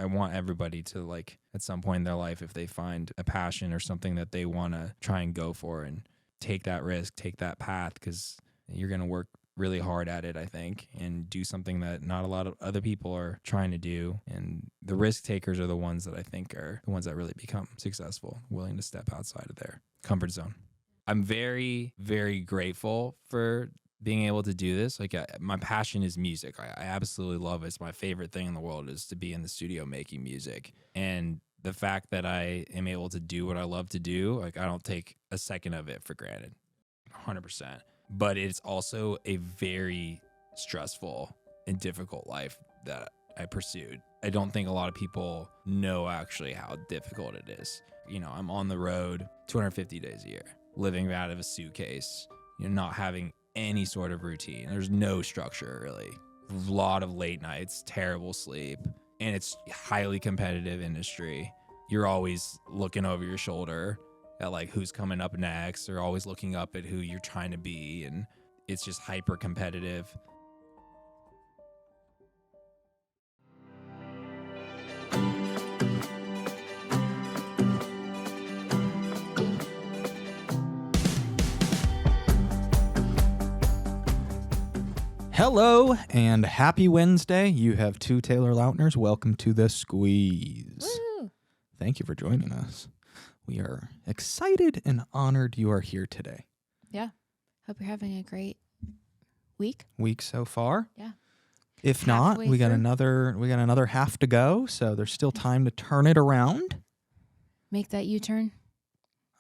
I want everybody to, like, at some point in their life, if they find a passion or something that they want to try and go for and take that risk, take that path, because you're going to work really hard at it, I think, and do something that not a lot of other people are trying to do. And the risk takers are the ones that I think are the ones that really become successful, willing to step outside of their comfort zone. I'm very, very grateful for being able to do this. Like, my passion is music. I absolutely love it. It's my favorite thing in the world is to be in the studio making music. And the fact that I am able to do what I love to do, like, I don't take a second of it for granted, 100%. But it's also a very stressful and difficult life that I pursued. I don't think a lot of people know actually how difficult it is. You know, I'm on the road 250 days a year, living out of a suitcase, you know, not having any sort of routine. There's no structure, really. A lot of late nights, terrible sleep, and it's a highly competitive industry. You're always looking over your shoulder at, like, who's coming up next, or always looking up at who you're trying to be, and it's just hyper competitive. Hello and happy Wednesday. You have two Taylor Lautners. Welcome to The Squeeze. Woo. Thank you for joining us. We are excited and honored you are here today. Yeah. Hope you're having a great week. Week so far. Yeah. If not, Halfway we got through. another half to go, so there's still time to turn it around. Make that U-turn.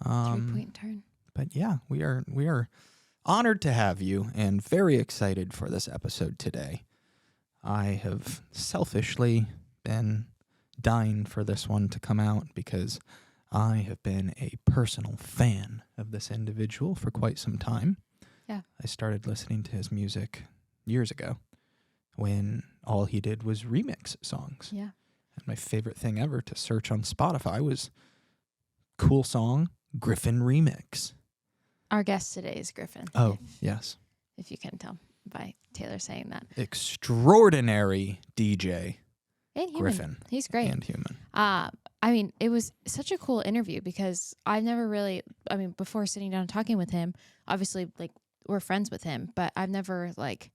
3-point turn. But yeah, we are honored to have you and very excited for this episode today. I have selfishly been dying for this one to come out because I have been a personal fan of this individual for quite some time. Yeah. I started listening to his music years ago when all he did was remix songs. Yeah. And my favorite thing ever to search on Spotify was cool song, Gryffin remix. Our guest today is Gryffin. Oh, yes. If you can tell by Taylor saying that. Extraordinary DJ, And human. Gryffin. He's great. And human. I mean, it was such a cool interview because I've never really, before sitting down and talking with him, obviously, like, we're friends with him, but I've never, like,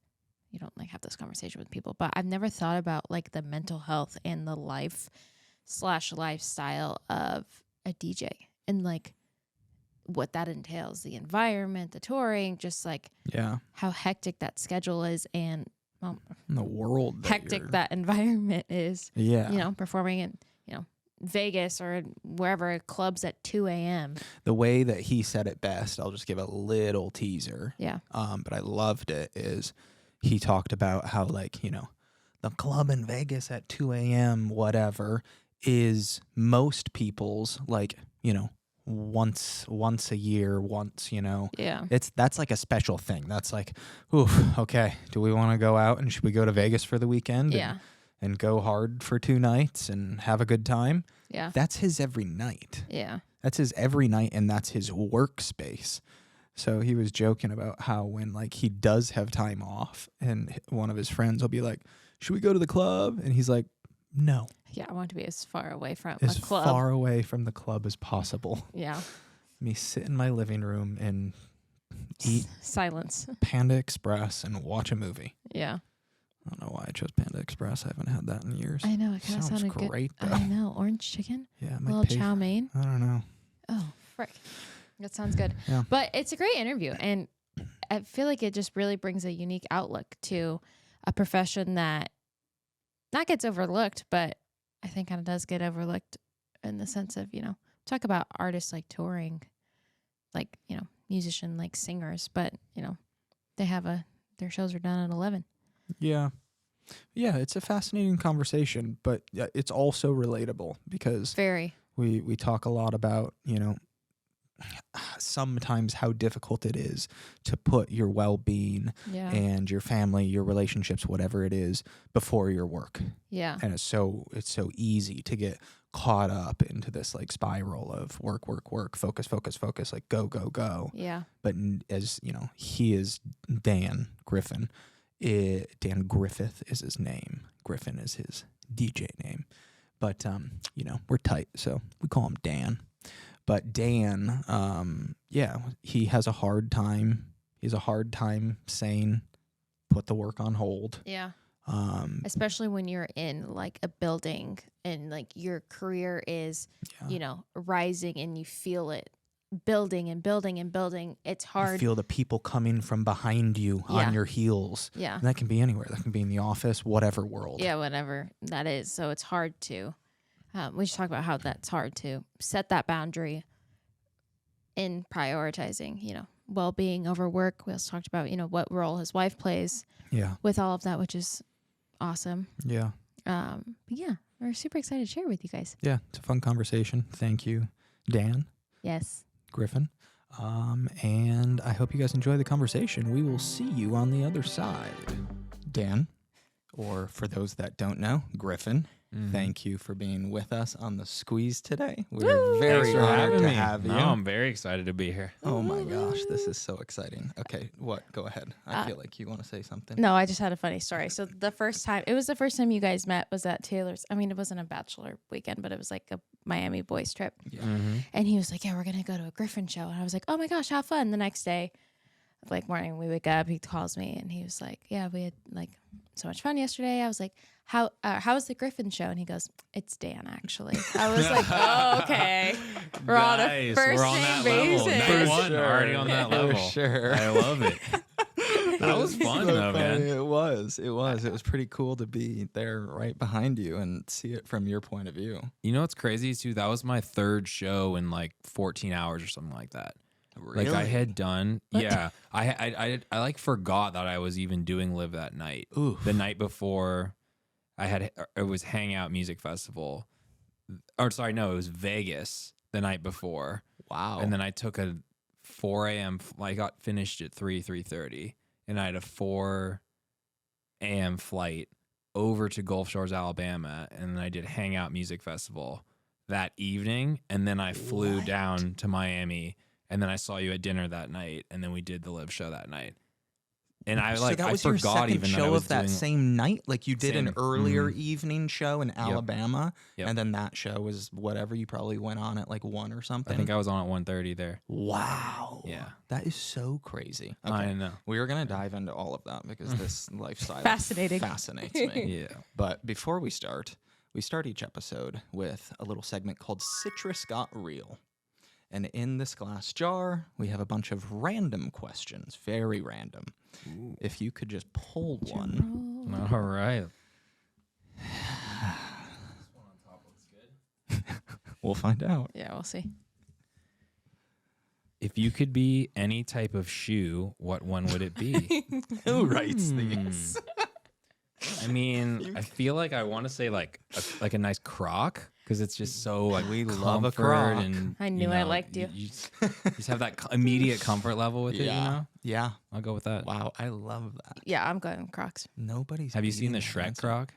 you don't, like, have this conversation with people, but I've never thought about, like, the mental health and the life/lifestyle of a DJ and, like, what that entails, the environment, the touring, just, like, Yeah. how hectic that schedule is and In the world. hectic that environment is. Yeah. You know, performing in, Vegas or wherever, clubs at 2 a.m. The way that he said it best, I'll just give a little teaser. Yeah. But I loved it, is he talked about how, like, you know, the club in Vegas at 2 a.m., whatever, is most people's, like, you know, once a year, you know. Yeah. That's like a special thing. That's like, oof, okay, do we want to go out and should we go to Vegas for the weekend? Yeah. And go hard for 2 nights and have a good time? Yeah. That's his every night. Yeah. That's his every night, and that's his workspace. So he was joking about how when, like, he does have time off and one of his friends will be like, should we go to the club? And he's like, no. Yeah. I want to be as far away from As a club. far away from the club as possible. Yeah. Me sit in my living room and eat Silence. Panda Express and watch a movie. Yeah. I don't know why I chose Panda Express. I haven't had that in years. I know. It kind of Sounds sounded great, good. though. I know. Orange chicken. Yeah, it A might little pay chow for- mein. I don't know. Oh, frick. That sounds good. Yeah. But it's a great interview. And I feel like it just really brings a unique outlook to a profession that not gets overlooked, but I think kind of does get overlooked in the sense of, talk about artists like touring, like, musician, like singers, but, they have their shows are done at 11. Yeah. Yeah, it's a fascinating conversation, but it's also relatable because Very. we talk a lot about, sometimes how difficult it is to put your well-being Yeah. and your family, your relationships, whatever it is, before your work. Yeah. And it's so easy to get caught up into this, like, spiral of work, focus, like go. Yeah. But as you know, he is Dan Griffin. Dan Griffith is his name. Gryffin is his DJ name. but we're tight, so we call him Dan. But Dan, he has a hard time. He's a hard time saying, put the work on hold. Yeah. Especially when you're in like a building and like your career is, rising and you feel it building and building and building. It's hard. You feel the people coming from behind you on your heels. Yeah. And that can be anywhere. That can be in the office, whatever world. Yeah, whatever that is. So it's hard to, we should talk about how that's hard to set that boundary in prioritizing, well-being over work. We also talked about, what role his wife plays with all of that, which is awesome. Yeah. But yeah, we're super excited to share with you guys. Yeah, it's a fun conversation. Thank you, Dan. Yes. Griffin. And I hope you guys enjoy the conversation. We will see you on the other side. Dan, or for those that don't know, Griffin, thank you for being with us on the Squeeze today. We're very honored to have you. No, I'm very excited to be here. Oh my gosh, this is so exciting. Okay, what? Go ahead. I feel like you want to say something. No, I just had a funny story. So the first time you guys met was at Taylor's. I mean, it wasn't a bachelor weekend, but it was like a Miami boys trip. Yeah. And he was like, yeah, we're going to go to a Gryffin show. And I was like, oh my gosh, how fun. The next day, like morning, we wake up, he calls me and he was like, yeah, we had like so much fun yesterday. I was like, how was the Gryffin show? And he goes, it's Dan, actually. I was like, oh, okay. We're on a first name basis. Number one, already on that level. For sure. I love it. That was fun, though, man. It was. It was pretty cool to be there right behind you and see it from your point of view. You know what's crazy, too? That was my third show in like 14 hours or something like that. Really? Like I had done, yeah. I like forgot that I was even doing Live that night. Ooh. The night before, it was Hangout Music Festival. Or sorry, no, it was Vegas the night before. Wow. And then I took a 4 a.m. I got finished at 3:30, and I had a 4 a.m. flight over to Gulf Shores, Alabama, and then I did Hangout Music Festival that evening, and then I flew down to Miami. And then I saw you at dinner that night, and then we did the Live show that night. And I so that was I your forgot second even show that I was of that doing, same night. Like you did an earlier Mhm. evening show in Alabama, Yep. and then that show was whatever. You probably went on at like 1 or something. I think I was on at 1:30 there. Wow. Yeah. That is so crazy. Okay. I know. We are gonna dive into all of that because this lifestyle Fascinating. fascinates me. Yeah. But before we start each episode with a little segment called Citrus Got Real. And in this glass jar, we have a bunch of random questions, very random. Ooh. If you could just pull one. All right. We'll find out. Yeah, we'll see. If you could be any type of shoe, what one would it be? Who writes these? I mean, I feel like I want to say like a nice Croc because it's just so like We love a comfort Croc. And I knew I liked you. You just have that immediate comfort level with it. You know, Yeah. I'll go with that. Wow, I love that. Yeah, I'm going Crocs. Nobody's. Have you seen the beating Shrek that. Croc?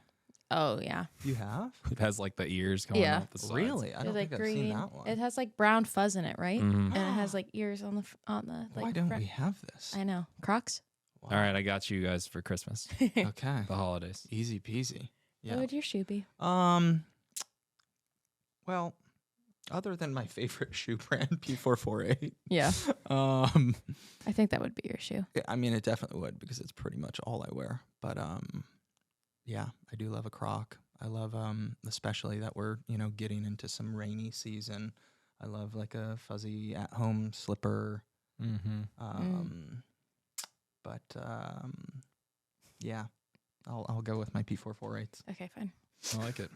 Oh, yeah. You have? It has like the ears coming Yeah. out the sides. Really? I It's don't like think I've seen that one. It has like brown fuzz in it, right? Mhm. And it has like ears on the like. Why don't front. we have this? I know. Crocs. Wow. All right, I got you guys for Christmas, Okay. the holidays. Easy peasy. What Yeah. would your shoe be? Well, other than my favorite shoe brand, P448, Yeah. um, I think that would be your shoe. I mean, it definitely would because it's pretty much all I wear. But yeah, I do love a Croc. I love especially that we're getting into some rainy season. I love like a fuzzy at-home slipper. Mm-hmm. But yeah, I'll go with my P448s. Okay, fine. I like it.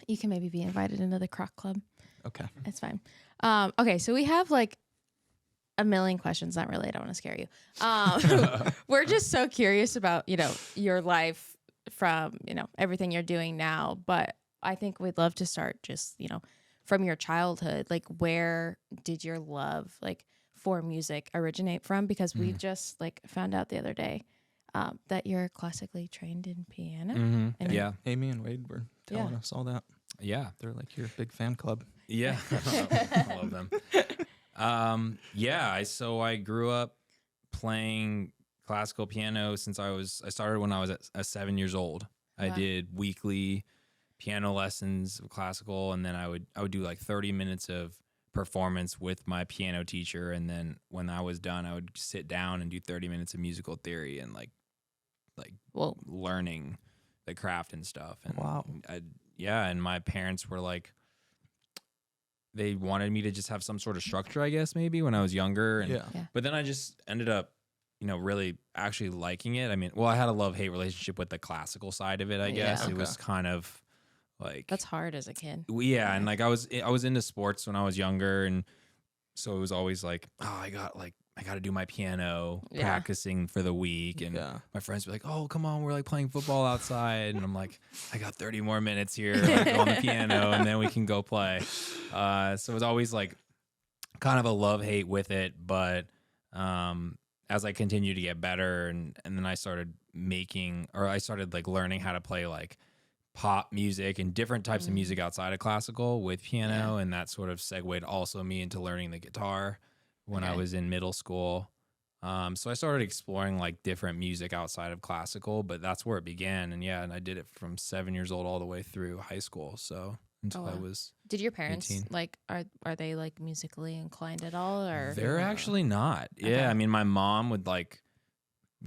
You can maybe be invited into the Croc Club. Okay. It's fine. Okay, so we have like a million questions. Not really. I don't want to scare you. We're just so curious about your life from everything you're doing now. But I think we'd love to start just from your childhood. Like, where did your love for music originate from? Because we just found out the other day that you're classically trained in piano. Mm-hmm. And Yeah. Amy and Wade were telling us all that. Yeah. They're like your big fan club. Yeah. I love them. So I grew up playing classical piano since I started when I was at 7 years old. I Wow. did weekly piano lessons of classical, and then I would do like 30 minutes of performance with my piano teacher, and then when I was done, I would sit down and do 30 minutes of musical theory and like Whoa. learning the craft and stuff. And Wow. and my parents were like, they wanted me to just have some sort of structure, I guess, maybe when I was younger. And, Yeah. But then I just ended up, really actually liking it. I mean, well, I had a love-hate relationship with the classical side of it, I guess. Yeah. It was kind of like, That's hard as a kid. yeah. And like I was into sports when I was younger. And so it was always like, oh, I got to do my piano practicing for the week. And my friends were like, oh, come on, we're like playing football outside. And I'm like, I got 30 more minutes here like, on the piano, and then we can go play. So it was always like kind of a love-hate with it. But as I continued to get better, and then I started like learning how to play like pop music and different types of music outside of classical with piano. And that sort of segued also me into learning the guitar when I was in middle school. So I started exploring like different music outside of classical, but that's where it began. And and I did it from 7 years old all the way through high school. So until I was Did your parents 18. like are they like musically inclined at all, or They're actually not. Okay. Yeah, I mean, my mom would like,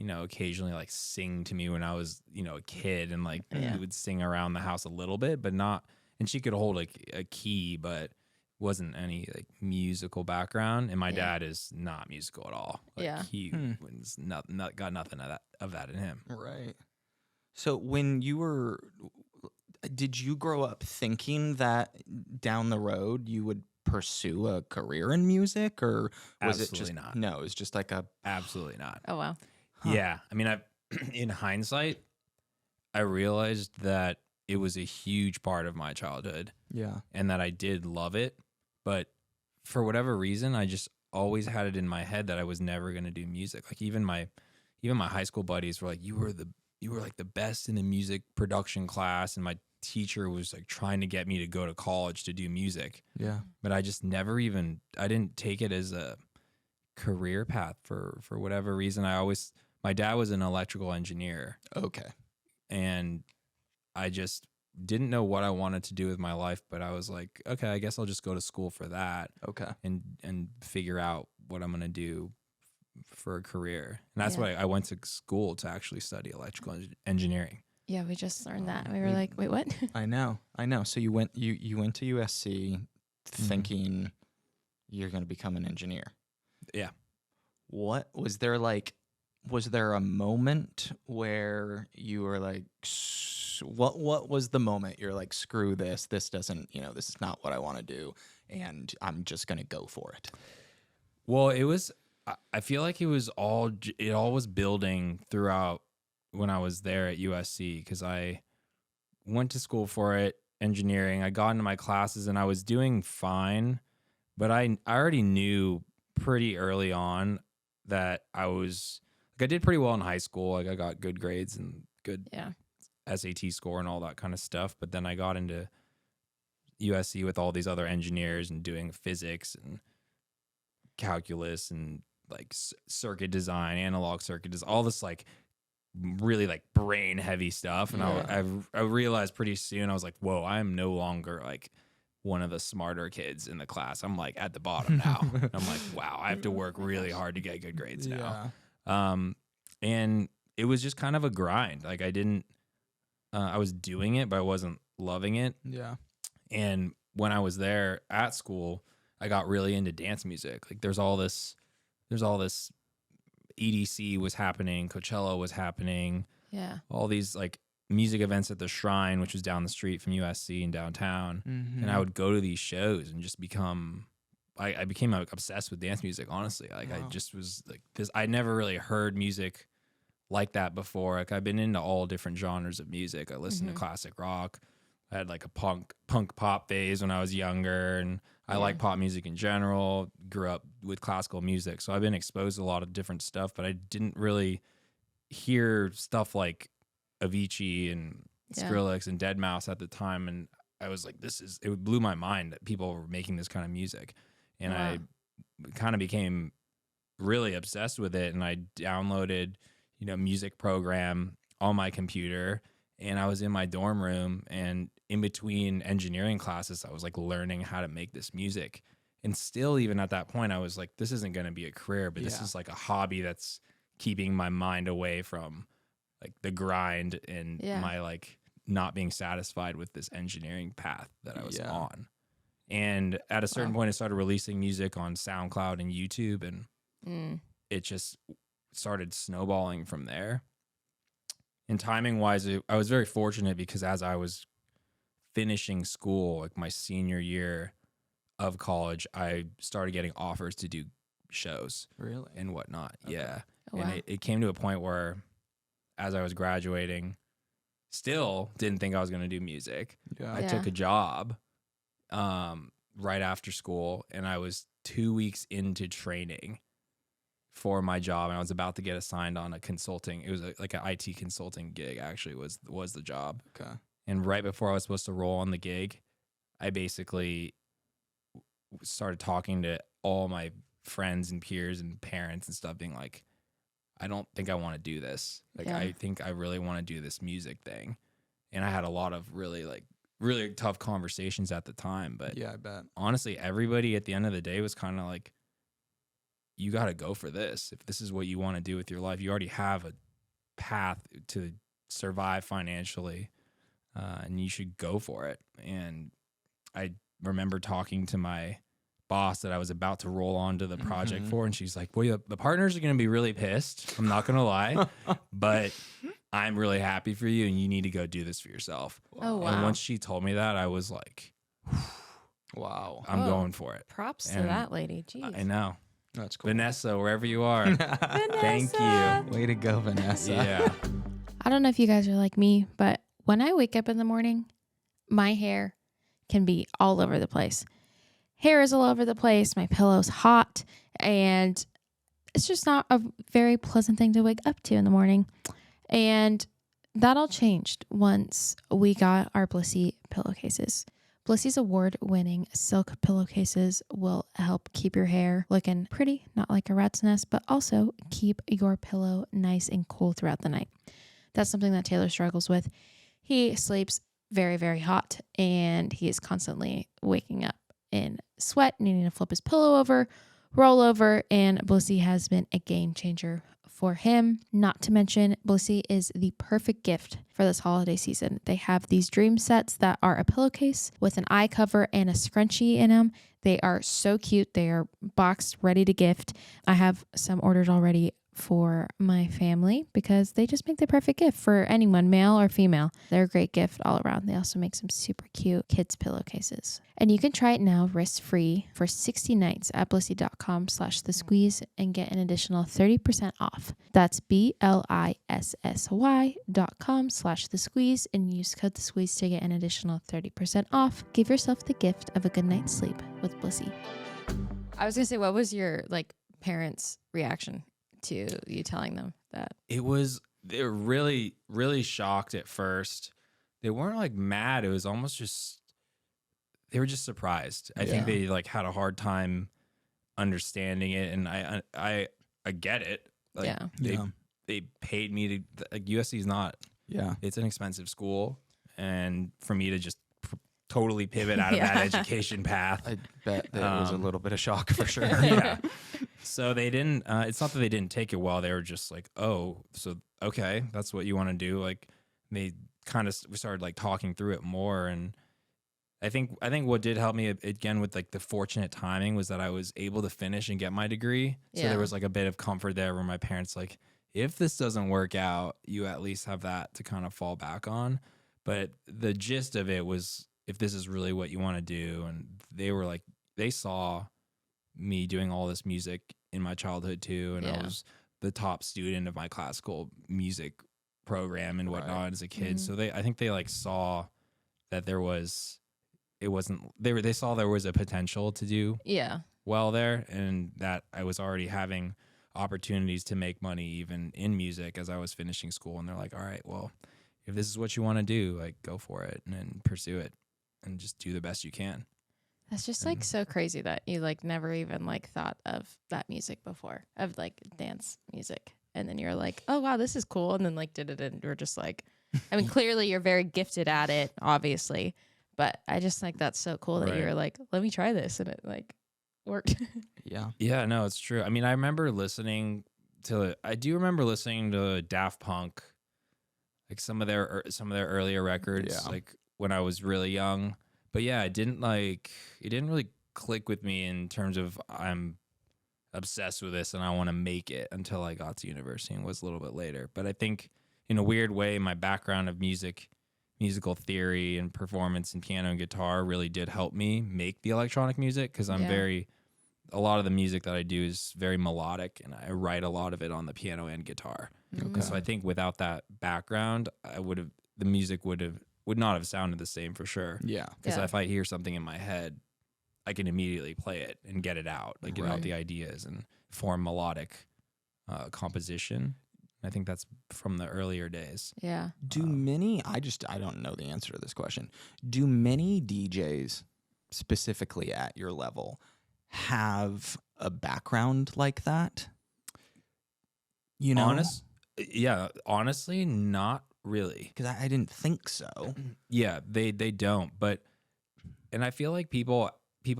occasionally like sing to me when I was, a kid, and like we would sing around the house a little bit, but not. And she could hold like a key, but wasn't any like musical background. And my dad is not musical at all. Like, he was got nothing of that in him. Right. So when you were, did you grow up thinking that down the road you would pursue a career in music, or was Absolutely it just not? No, it was just like a Absolutely not. Oh wow. Huh. Yeah, I mean, in hindsight, I realized that it was a huge part of my childhood, and that I did love it. But for whatever reason, I just always had it in my head that I was never going to do music. Like even my high school buddies were like, you were like the best in the music production class, and my teacher was like trying to get me to go to college to do music. Yeah. But I just never I didn't take it as a career path for whatever reason. My dad was an electrical engineer. Okay. And I just didn't know what I wanted to do with my life, but I was like, okay, I guess I'll just go to school for that. Okay. And figure out what I'm going to do for a career. And that's why I went to school to actually study electrical engineering. Yeah, we just learned that. We were like, wait, what? I know. So you went to USC thinking you're going to become an engineer. Yeah. What was there like? Was there a moment where you were like, what was the moment you're like, screw this, this doesn't, this is not what I want to do, and I'm just going to go for it? Well, I feel like it all was building throughout when I was there at USC, because I went to school for it, engineering. I got into my classes and I was doing fine, but I already knew pretty early on that I did pretty well in high school. Like I got good grades and good SAT score and all that kind of stuff. But then I got into USC with all these other engineers and doing physics and calculus and like circuit design, analog circuit design, all this like really like brain heavy stuff. And I realized pretty soon, I was like, whoa, I'm no longer like one of the smarter kids in the class. I'm like at the bottom now. I'm like, wow, I have to work really hard to get good grades now. And it was just kind of a grind. Like I was doing it, but I wasn't loving it. Yeah. And when I was there at school, I got really into dance music. Like there's all this EDC was happening, Coachella was happening. Yeah. All these like music events at the Shrine, which was down the street from USC in downtown. And I would go to these shows and just I became like obsessed with dance music, honestly. Like I just was like this. I never really heard music like that before. Like I've been into all different genres of music. I listened to classic rock. I had like a punk pop phase when I was younger, and I like pop music in general. Grew up with classical music, so I've been exposed to a lot of different stuff, but I didn't really hear stuff like Avicii and Skrillex and Deadmau5 at the time. And I was like, it blew my mind that people were making this kind of music. And I kind of became really obsessed with it. And I downloaded, music program on my computer and I was in my dorm room, and in between engineering classes, I was like learning how to make this music. And still, even at that point, I was like, this isn't going to be a career, but this is like a hobby that's keeping my mind away from like the grind and my like not being satisfied with this engineering path that I was on. And at a certain point, I started releasing music on SoundCloud and YouTube, and it just started snowballing from there. And timing wise, I was very fortunate because as I was finishing school, like my senior year of college, I started getting offers to do shows and whatnot. Okay. Yeah. Oh, wow. And it came to a point where as I was graduating, still didn't think I was going to do music. I took a job right after school, and I was 2 weeks into training for my job, and I was about to get assigned on a consulting. It was like an IT consulting gig, actually, was the job. Okay. And right before I was supposed to roll on the gig, I basically started talking to all my friends and peers and parents and stuff, being like, I don't think I want to do this. Like, I think I really want to do this music thing. And I had a lot of really tough conversations at the time. But yeah, I bet. Honestly, everybody at the end of the day was kind of like, you got to go for this. If this is what you want to do with your life, you already have a path to survive financially, and you should go for it. And I remember talking to my boss that I was about to roll onto the project for, and she's like, well, the partners are going to be really pissed. I'm not going to lie, but I'm really happy for you, and you need to go do this for yourself. Oh, wow. And once she told me that, I was like, wow, I'm going for it. Props to that lady. Jeez. I know. That's cool. Vanessa, wherever you are. Thank you. Way to go, Vanessa. Yeah. I don't know if you guys are like me, but when I wake up in the morning, my hair can be all over the place. Hair is all over the place. My pillow's hot, and it's just not a very pleasant thing to wake up to in the morning. And that all changed once we got our Blissy pillowcases. Blissy's award-winning silk pillowcases will help keep your hair looking pretty, not like a rat's nest, but also keep your pillow nice and cool throughout the night. That's something that Taylor struggles with. He sleeps very, very hot, and he is constantly waking up in sweat, needing to flip his pillow over, roll over, and Blissy has been a game changer for him. Not to mention, Blissy is the perfect gift for this holiday season. They have these dream sets that are a pillowcase with an eye cover and a scrunchie in them. They are so cute. They are boxed, ready to gift. I have some ordered already for my family because they just make the perfect gift for anyone, male or female. They're a great gift all around. They also make some super cute kids pillowcases. And you can try it now risk-free for 60 nights at blissy.com/thesqueeze and get an additional 30% off. That's BLISSY.com/thesqueeze and use code thesqueeze to get an additional 30% off. Give yourself the gift of a good night's sleep with Blissy. I was going to say, what was your parents' reaction to you telling them that? They were really, really shocked at first. They weren't mad. It was almost just, they were just surprised. I think they had a hard time understanding it. And I get it. They paid me to, USC is not, it's an expensive school. And for me to just totally pivot out of that education path. I bet that was a little bit of shock for sure. Yeah. So they didn't, it's not that they didn't take it well. They were just like, oh, so, okay, that's what you want to do. We started talking through it more. And I think what did help me again with the fortunate timing was that I was able to finish and get my degree. So there was a bit of comfort there where my parents if this doesn't work out, you at least have that to kind of fall back on. But the gist of it was, if this is really what you want to do, and they saw me doing all this music in my childhood too, and I was the top student of my classical music program and whatnot as a kid. So I think they saw that they saw there was a potential to do well there, and that I was already having opportunities to make money even in music as I was finishing school. And they're like, all right, well, if this is what you want to do, go for it and pursue it and just do the best you can. That's just so crazy that you never even thought of that music before, of dance music. And then you're like, oh wow, this is cool. And then did it, and we're just I mean, clearly you're very gifted at it, obviously, but I just think that's so cool that you were like, let me try this, and it like worked. Yeah. No, it's true. I mean, I do remember listening to Daft Punk, like some of their earlier records, like when I was really young. But yeah, it didn't really click with me in terms of I'm obsessed with this and I want to make it until I got to university, and was a little bit later. But I think in a weird way, my background of musical theory and performance and piano and guitar really did help me make the electronic music, because a lot of the music that I do is very melodic, and I write a lot of it on the piano and guitar. Okay. So I think without that background, the music would not have sounded the same for sure. Yeah. Because if I hear something in my head, I can immediately play it and get it out, like get out the ideas and form melodic composition. I think that's from the earlier days. Yeah. Do many, I don't know the answer to this question. Do many DJs, specifically at your level, have a background like that? You know? Honestly, not really. Because I didn't think so. Yeah, they don't. And I feel like people,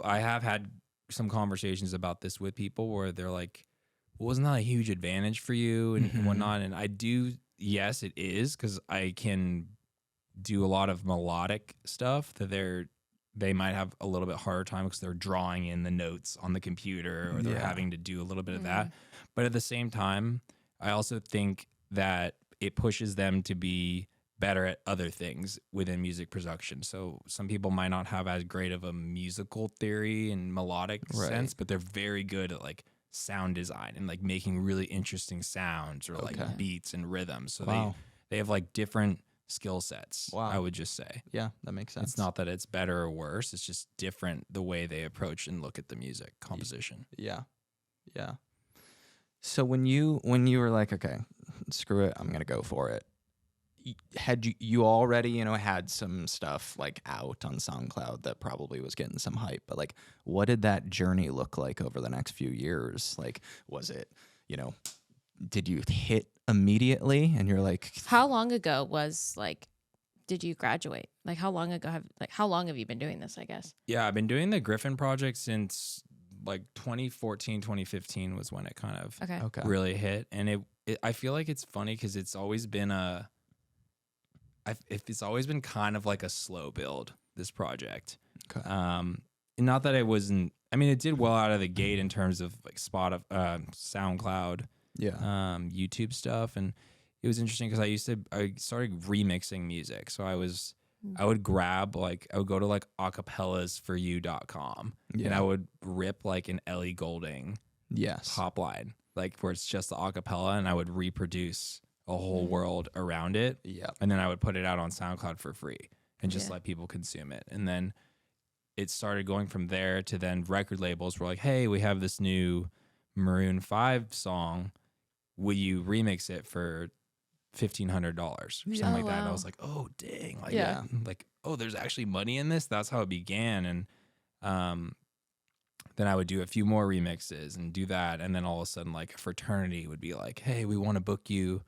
I have had some conversations about this with people where they're like, well, wasn't that a huge advantage for you and whatnot? And I do, yes, it is, because I can do a lot of melodic stuff that they might have a little bit harder time because they're drawing in the notes on the computer, or they're having to do a little bit of that. But at the same time, I also think that it pushes them to be better at other things within music production. So some people might not have as great of a musical theory and melodic sense, but they're very good at like sound design and like making really interesting sounds or like beats and rhythms. So they have like different skill sets, I would just say. Yeah, that makes sense. It's not that it's better or worse. It's just different the way they approach and look at the music composition. Yeah. So when you were like, okay, screw it, I'm going to go for it, had you already, had some stuff like out on SoundCloud that probably was getting some hype, but like, what did that journey look like over the next few years? Like, was it, did you hit immediately and you're like, how long ago did you graduate? Like, how long have you been doing this, I guess? Yeah, I've been doing the Gryffin project since like 2014, 2015 was when it kind of really hit. And I feel like it's funny because it's always been it's always been kind of like a slow build, this project. Okay. Not that it wasn't, I mean, it did well out of the gate in terms of like SoundCloud, YouTube stuff. And it was interesting because I started remixing music. So I would go to like acapellasforyou.com and I would rip like an Ellie Goulding top line, like where it's just the acapella, and I would reproduce a whole world around it. Yeah. And then I would put it out on SoundCloud for free and just let people consume it. And then it started going from there to then record labels were like, hey, we have this new Maroon 5 song. Will you remix it for $1,500 or something like that? And I was like, oh, dang. Like, oh, there's actually money in this. That's how it began. And then I would do a few more remixes and do that. And then all of a sudden, like a fraternity would be like, hey, we want to book you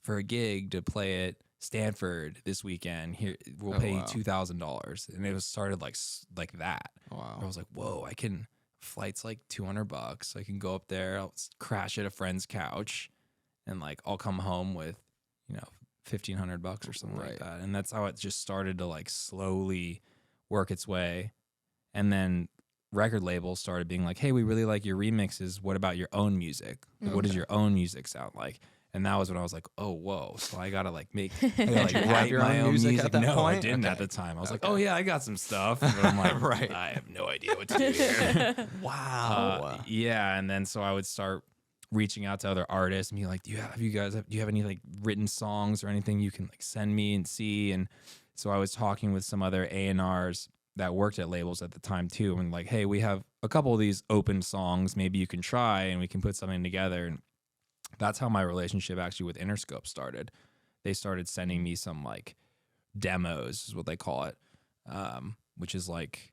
for a gig to play at Stanford this weekend. Here, we'll pay you $2,000. And it was started like that. Wow. I was like, whoa, flight's like $200. I can go up there, I'll crash at a friend's couch, and like I'll come home with, $1,500 or something like that. And that's how it just started to like slowly work its way. And then record labels started being like, hey, we really like your remixes. What about your own music? What does your own music sound like? And that was when I was like, oh, whoa. So I got to like write my own music. At that no, point? I didn't at the time. I was like, oh yeah, I got some stuff. But I'm like, I have no idea what to do here. Wow. Yeah. And then so I would start reaching out to other artists and be like, do you have any like written songs or anything you can like send me and see? And so I was talking with some other A&Rs that worked at labels at the time too. And like, hey, we have a couple of these open songs. Maybe you can try and we can put something together. And that's how my relationship actually with Interscope started. They started sending me some like demos is what they call it, which is like,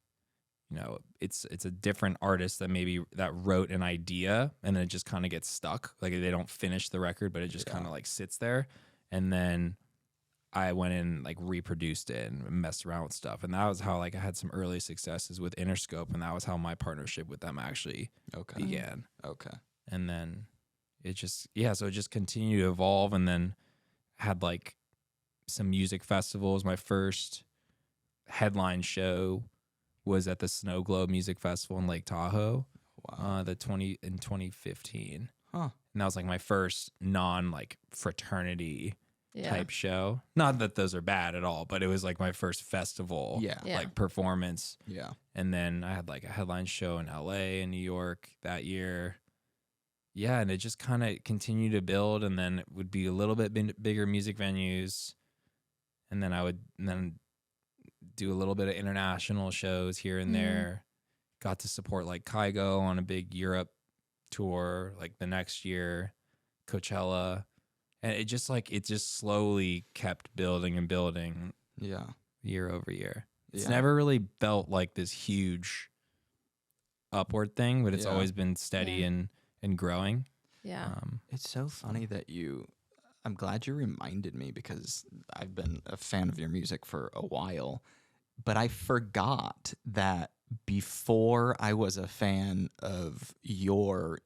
it's a different artist that wrote an idea and then it just kind of gets stuck. Like they don't finish the record, but it just kind of like sits there. And then I went in like reproduced it and messed around with stuff. And that was how like I had some early successes with Interscope, and that was how my partnership with them actually began. Okay. And then it just so it just continued to evolve, and then had like some music festivals. My first headline show was at the Snow Globe Music Festival in Lake Tahoe. Wow. In 2015. Huh. And that was like my first non like fraternity Yeah. type show. Not that those are bad at all, but it was like my first festival Yeah. like performance. Yeah. And then I had like a headline show in LA and New York that year. Yeah, and it just kind of continued to build, and then it would be a little bit bigger music venues, and then I would do a little bit of international shows here and there. Got to support like Kygo on a big Europe tour like the next year, Coachella, and it just slowly kept building and building. Yeah. Year over year. It's Yeah. never really felt like this huge upward thing, but it's Yeah. always been steady and growing. Yeah. It's so funny that I'm glad you reminded me, because I've been a fan of your music for a while, but I forgot that before I was a fan of your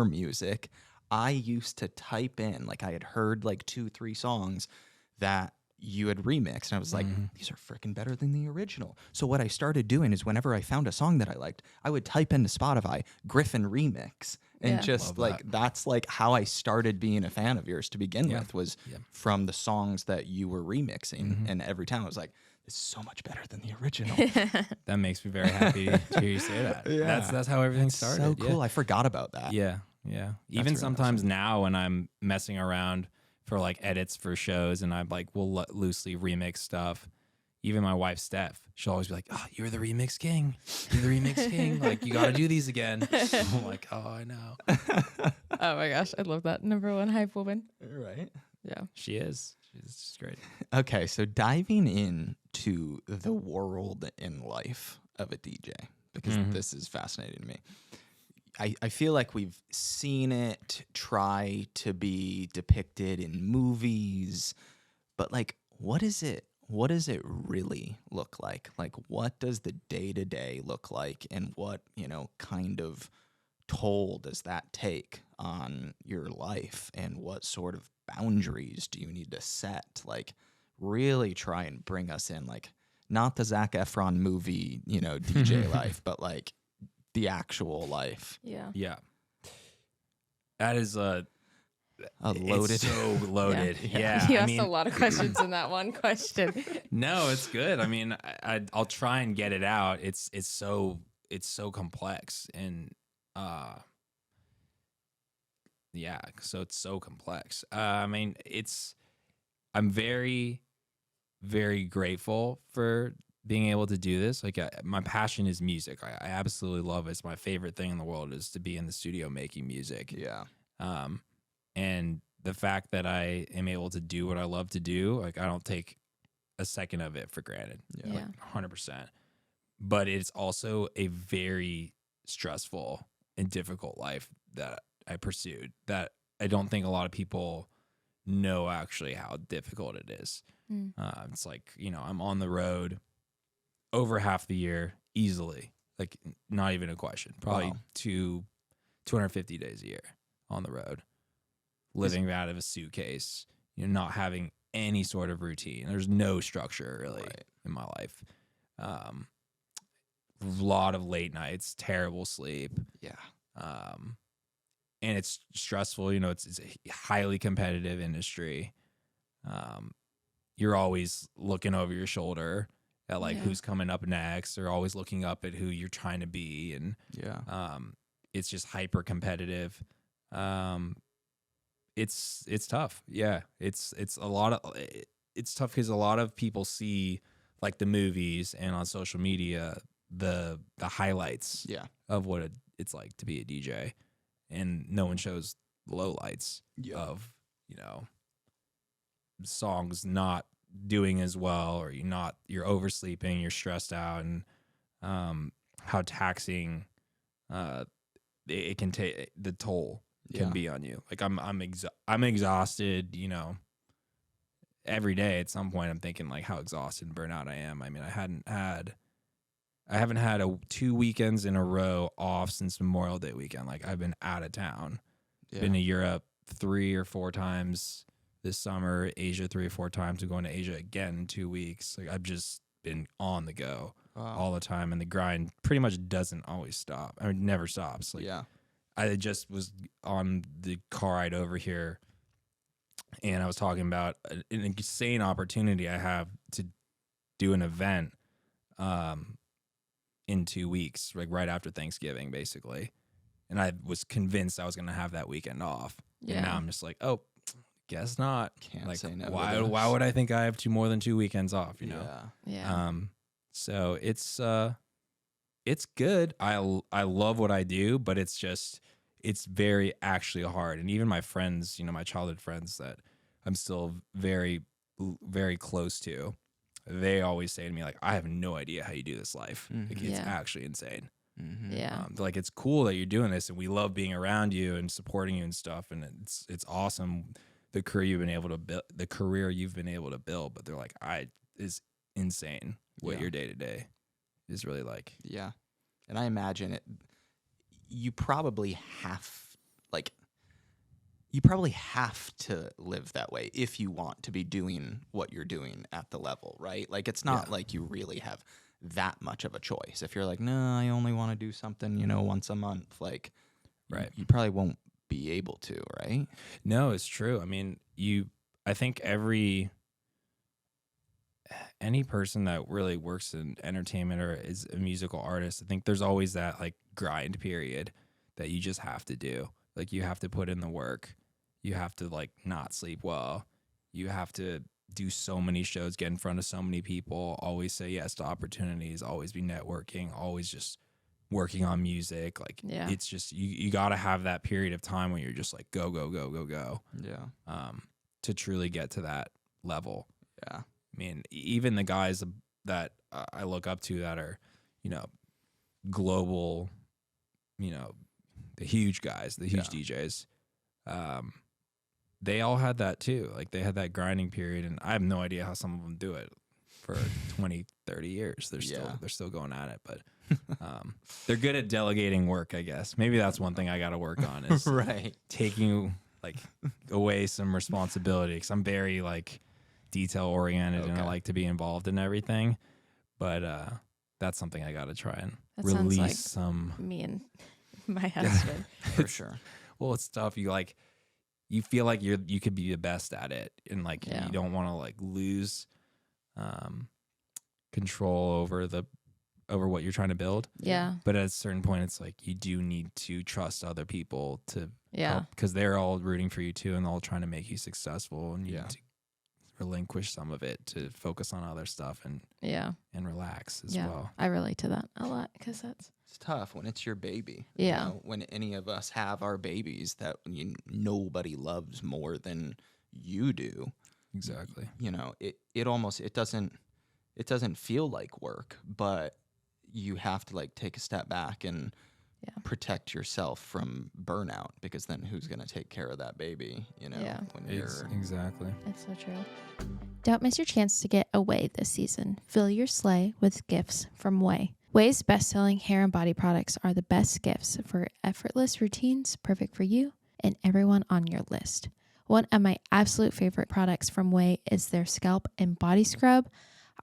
music, I used to type in, like I had heard like 2-3 songs that you had remixed, and I was like, these are freaking better than the original. So what I started doing is whenever I found a song that I liked, I would type into Spotify Gryffin remix, and just Love like that's like how I started being a fan of yours to begin with, was Yeah. from the songs that you were remixing. And every time I was like, this is so much better than the original. That makes me very happy to hear you say that. Yeah. That's how everything started. So cool. I forgot about that. Yeah. Even really sometimes now when I'm messing around for like edits for shows, and I like will loosely remix stuff. Even my wife Steph, she'll always be like, "Oh, you're the remix king. You're the remix king. Like you got to do these again." I'm like, "Oh, I know." Oh my gosh, I love that. Number one hype woman. Right. Yeah. She is. She's just great. Okay, so diving into the world and life of a DJ, because this is fascinating to me. I feel like we've seen it try to be depicted in movies, but like, what does it really look like? Like, what does the day-to-day look like, and what, kind of toll does that take on your life, and what sort of boundaries do you need to set? Like, really try and bring us in, like, not the Zac Efron movie, DJ life, but like the actual life. Yeah. Yeah. That is A loaded. It's so loaded. Yeah. You I asked mean, a lot of questions in that one question. no, it's good. I mean, I'll try and get it out. It's so complex, and so it's so complex. I mean, I'm very, very grateful for being able to do this. Like my passion is music. I absolutely love it. It's my favorite thing in the world is to be in the studio making music. Yeah. And the fact that I am able to do what I love to do, like I don't take a second of it for granted. Yeah. Yeah. 100%. But it's also a very stressful and difficult life that I pursued that I don't think a lot of people know actually how difficult it is. It's like, I'm on the road over half the year easily, like not even a question, probably 250 days a year on the road, living out of a suitcase, not having any sort of routine. There's no structure really in my life. A lot of late nights, terrible sleep. Yeah. And it's stressful. It's a highly competitive industry. You're always looking over your shoulder at like who's coming up next, or always looking up at who you're trying to be. And it's just hyper competitive. It's tough. Yeah. It's tough because a lot of people see like the movies and on social media, the highlights of what it's like to be a DJ, and no one shows the lowlights of, songs not doing as well, or you're oversleeping, you're stressed out, and how taxing it can take, the toll can be on you. Like I'm exhausted, every day at some point I'm thinking like how exhausted and burnt out I am. I mean, I haven't had 2 weekends in a row off since Memorial Day weekend. Like I've been out of town. Yeah. Been to Europe 3 or 4 times this summer, Asia 3 or 4 times. I'm going to Asia again in 2 weeks. Like I've just been on the go all the time, and the grind pretty much doesn't always stop. I mean, never stops. Like I just was on the car ride over here, and I was talking about an insane opportunity I have to do an event in 2 weeks, like right after Thanksgiving, basically. And I was convinced I was going to have that weekend off. Yeah. And now I'm just like, oh, guess not. Can't like, say no. Why would I think I have more than 2 weekends off, you know? Yeah. So it's good. I love what I do, but it's very actually hard. And even my friends, you know, my childhood friends that I'm still very, very close to, they always say to me, like, I have no idea how you do this life. Like, it's actually insane. Yeah. Like, it's cool that you're doing this, and we love being around you and supporting you and stuff. And it's awesome, the career you've been able to build. But they're like, it's insane what your day to day is really like. Yeah. And I imagine you probably have to live that way if you want to be doing what you're doing at the level, right? Like, it's not like you really have that much of a choice. If you're like, no, I only want to do something, you know, once a month, like, you probably won't be able to, right? No, it's true. I mean, I think any person that really works in entertainment or is a musical artist, I think there's always that like grind period that you just have to do. Like, you have to put in the work. You have to like not sleep well. You have to do so many shows, get in front of so many people, always say yes to opportunities, always be networking, always just working on music. Like, it's just, you got to have that period of time when you're just like, go, go, go, go, go. Yeah. To truly get to that level. Yeah. I mean, even the guys that I look up to that are, you know, global, you know, the huge guys, the huge DJs, they all had that too. Like, they had that grinding period, and I have no idea how some of them do it for 20, 30 years. They're still going at it, but they're good at delegating work, I guess. Maybe that's one thing I got to work on is taking like away some responsibility, because I'm very like detail oriented and I like to be involved in everything. But that's something I got to try and release like some. Me and my husband. For sure. Well, it's tough. You feel like you could be the best at it, and like you don't want to like lose control over what you're trying to build. Yeah. But at a certain point, it's like you do need to trust other people to help, because they're all rooting for you too, and all trying to make you successful, and you need to relinquish some of it to focus on other stuff and relax as well. I relate to that a lot, because it's tough when it's your baby. Yeah. You know, when any of us have our babies that nobody loves more than you do. Exactly. You know, it doesn't feel like work, but you have to like take a step back and protect yourself from burnout, because then who's going to take care of that baby, you know? Exactly. It's so true. Don't miss your chance to get away this season. Fill your sleigh with gifts from Way. Way's best-selling hair and body products are the best gifts for effortless routines, perfect for you and everyone on your list. One of my absolute favorite products from Way is their scalp and body scrub.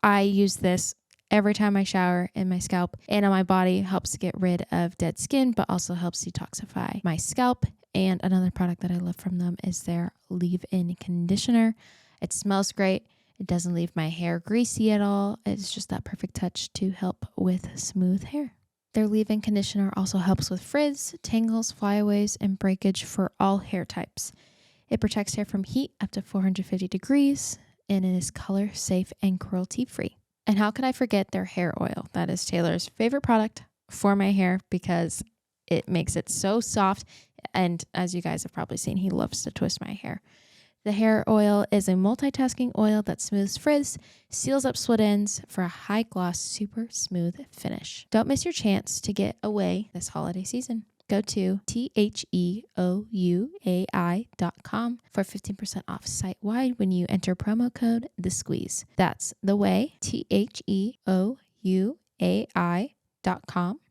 I use this every time I shower, and my scalp and on my body helps get rid of dead skin, but also helps detoxify my scalp. And another product that I love from them is their leave-in conditioner. It smells great. It doesn't leave my hair greasy at all. It's just that perfect touch to help with smooth hair. Their leave-in conditioner also helps with frizz, tangles, flyaways, and breakage for all hair types. It protects hair from heat up to 450 degrees, and it is color safe and cruelty-free. And how could I forget their hair oil? That is Taylor's favorite product for my hair, because it makes it so soft. And as you guys have probably seen, he loves to twist my hair. The hair oil is a multitasking oil that smooths frizz, seals up split ends for a high gloss, super smooth finish. Don't miss your chance to get away this holiday season. go to TheOuai.com for 15% off site-wide when you enter promo code The Squeeze. That's The Way, TheOuai.com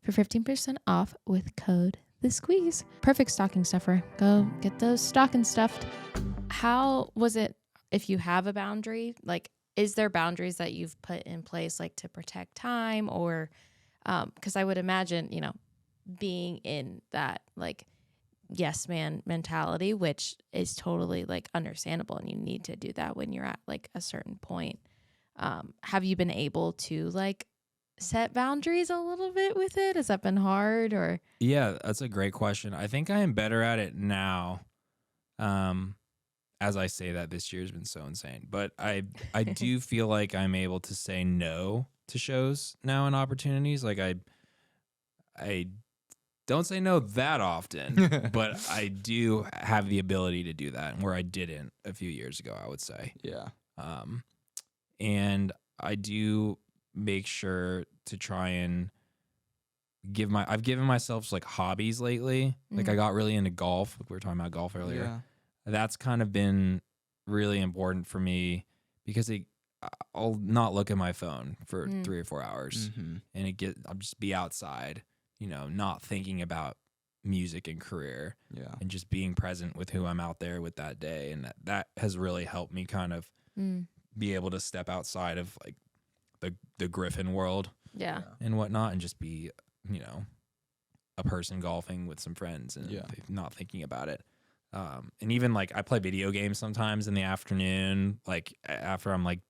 for 15% off with code The Squeeze. Perfect stocking stuffer. Go get those stocking stuffed. How was it, if you have a boundary, like, is there boundaries that you've put in place, like, to protect time, or, because I would imagine, being in that, like, yes man mentality, which is totally, like, understandable, and you need to do that when you're at, like, a certain point. Have you been able to, like, set boundaries a little bit with it? Has that been hard, or? Yeah, that's a great question. I think I am better at it now. As I say that, this year's been so insane, but I do feel like I'm able to say no to shows now and opportunities. Like I don't say no that often, but I do have the ability to do that, where I didn't a few years ago, I would say. Yeah. And I do make sure to try and I've given myself like hobbies lately. Like I got really into golf. Like we were talking about golf earlier. Yeah. That's kind of been really important for me, because I'll not look at my phone for 3 or 4 hours, and I'll just be outside, not thinking about music and career, and just being present with who I'm out there with that day. And that has really helped me kind of be able to step outside of like the Gryffin world, and whatnot, and just be, a person golfing with some friends and not thinking about it. And even like I play video games sometimes in the afternoon, like after I'm like